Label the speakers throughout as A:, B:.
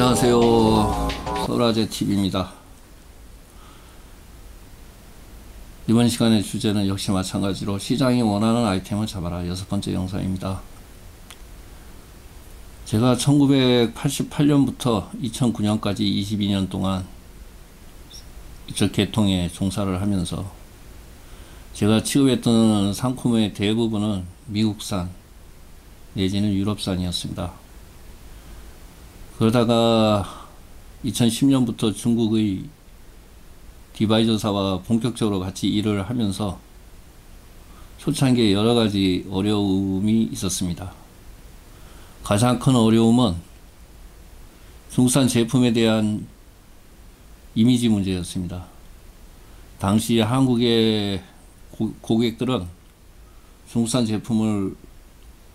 A: 안녕하세요. 서울아재TV입니다. 이번 시간의 주제는 역시 마찬가지로 시장이 원하는 아이템을 잡아라 6번째 영상입니다. 제가 1988년부터 2009년까지 22년 동안 이쪽 계통에 종사를 하면서 제가 취급했던 상품의 대부분은 미국산 내지는 유럽산이었습니다. 그러다가 2010년부터 중국의 디바이저사와 본격적으로 같이 일을 하면서 초창기에 여러가지 어려움이 있었습니다. 가장 큰 어려움은 중국산 제품에 대한 이미지 문제였습니다. 당시 한국의 고객들은 중국산 제품을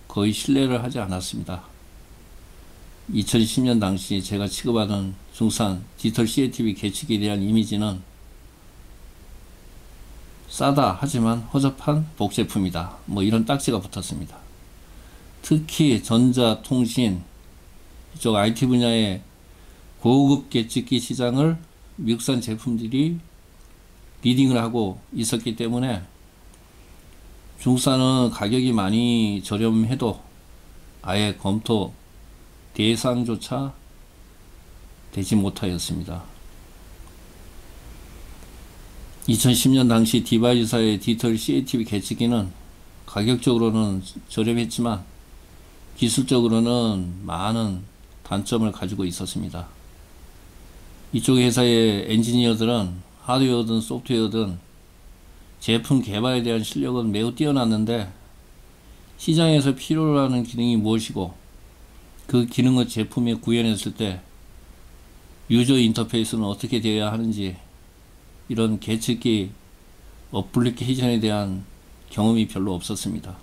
A: 거의 신뢰를 하지 않았습니다. 2010년 당시 제가 취급하던 중국산 디지털 CATV 계측에 대한 이미지는 싸다 하지만 허접한 복제품이다, 뭐 이런 딱지가 붙었습니다. 특히 전자, 통신 이쪽 IT 분야의 고급 계측기 시장을 미국산 제품들이 리딩을 하고 있었기 때문에 중국산은 가격이 많이 저렴해도 아예 검토 대상조차 되지 못하였습니다. 2010년 당시 디바이저사의 디지털 CATV 계측기는 가격적으로는 저렴했지만 기술적으로는 많은 단점을 가지고 있었습니다. 이쪽 회사의 엔지니어들은 하드웨어든 소프트웨어든 제품 개발에 대한 실력은 매우 뛰어났는데 시장에서 필요로 하는 기능이 무엇이고 그 기능을 제품에 구현했을 때 유저 인터페이스는 어떻게 되어야 하는지 이런 계측기 어플리케이션에 대한 경험이 별로 없었습니다.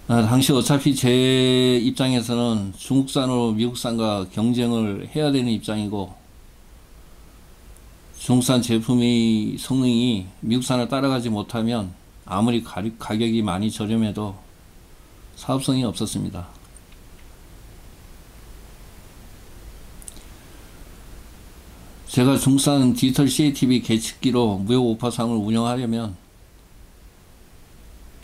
A: 당시 어차피 제 입장에서는 중국산으로 미국산과 경쟁을 해야 되는 입장이고 중국산 제품의 성능이 미국산을 따라가지 못하면 아무리 가격이 많이 저렴해도 사업성이 없었습니다. 제가 중국산 디지털 CATV 계측기로 무역 오파상을 운영하려면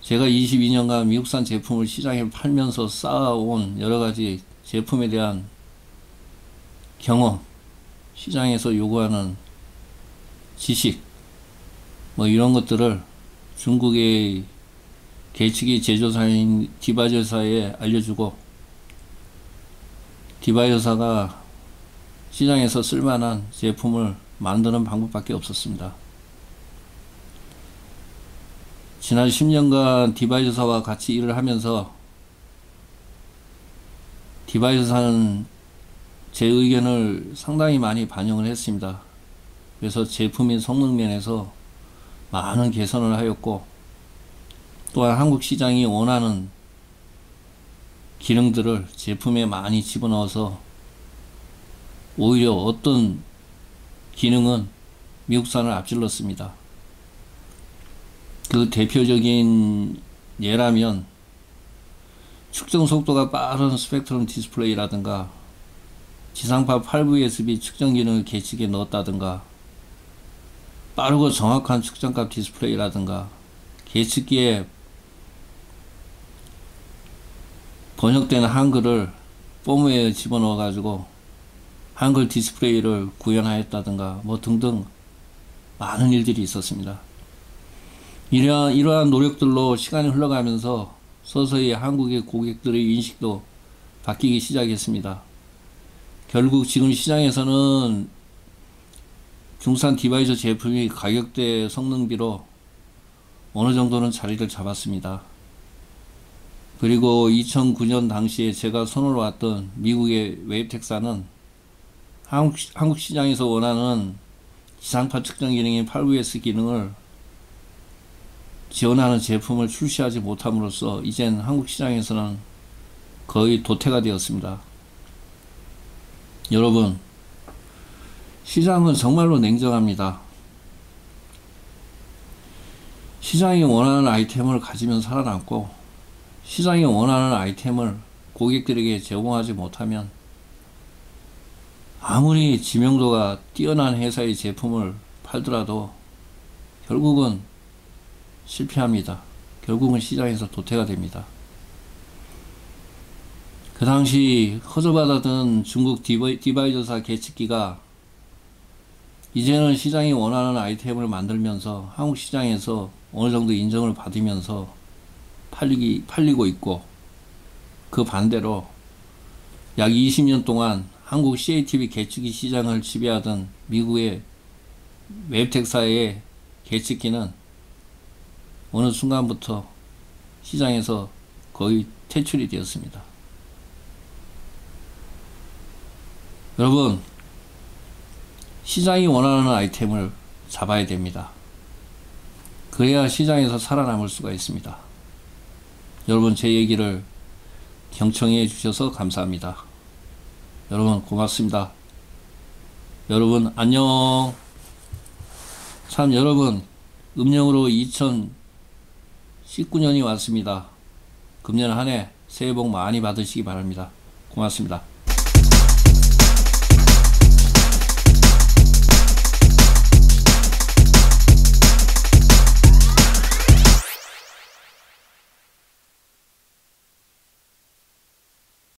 A: 제가 22년간 미국산 제품을 시장에 팔면서 쌓아온 여러가지 제품에 대한 경험, 시장에서 요구하는 지식, 뭐 이런 것들을 중국의 계측기 제조사인 디바이저사에 알려주고 디바이저사가 시장에서 쓸만한 제품을 만드는 방법밖에 없었습니다. 지난 10년간 디바이저사와 같이 일을 하면서 디바이저사는 제 의견을 상당히 많이 반영을 했습니다. 그래서 제품인 성능 면에서 많은 개선을 하였고 또한 한국 시장이 원하는 기능들을 제품에 많이 집어넣어서 오히려 어떤 기능은 미국산을 앞질렀습니다. 그 대표적인 예라면 측정 속도가 빠른 스펙트럼 디스플레이라든가 지상파 8VSB 측정 기능을 계측에 넣었다든가 빠르고 정확한 측정값 디스플레이라든가 계측기에 번역되는 한글을 폼웨어에 집어넣어 가지고 한글 디스플레이를 구현하였다든가 뭐 등등 많은 일들이 있었습니다. 이러한 노력들로 시간이 흘러가면서 서서히 한국의 고객들의 인식도 바뀌기 시작했습니다. 결국 지금 시장에서는 중국산 디바이저 제품이 가격대 성능비로 어느 정도는 자리를 잡았습니다. 그리고 2009년 당시에 제가 손을 놨던 미국의 웨이텍사는 한국 시장에서 원하는 지상파 측정 기능인 8VS 기능을 지원하는 제품을 출시하지 못함으로써 이젠 한국 시장에서는 거의 도태가 되었습니다. 여러분, 시장은 정말로 냉정합니다. 시장이 원하는 아이템을 가지면 살아남고 시장이 원하는 아이템을 고객들에게 제공하지 못하면 아무리知名도가 뛰어난 회사의 제품을 팔더라도 결국은 실패합니다. 결국은 시장에서 도태가 됩니다. 그 당시 허접하다던 중국 디바이저사 개측기가 이제는 시장이 원하는 아이템을 만들면서 한국 시장에서 어느 정도 인정을 받으면서 팔리고 있고, 그 반대로 약 20년 동안 한국 CATV 개측기 시장을 지배하던 미국의 웹텍사의 개측기는 어느 순간부터 시장에서 거의 퇴출이 되었습니다. 여러분, 시장이 원하는 아이템을 잡아야 됩니다. 그래야 시장에서 살아남을 수가 있습니다. 여러분, 제 얘기를 경청해 주셔서 감사합니다. 여러분, 고맙습니다. 여러분, 안녕. 참, 여러분, 음력으로 2019년이 왔습니다. 금년 한 해 새해 복 많이 받으시기 바랍니다. 고맙습니다.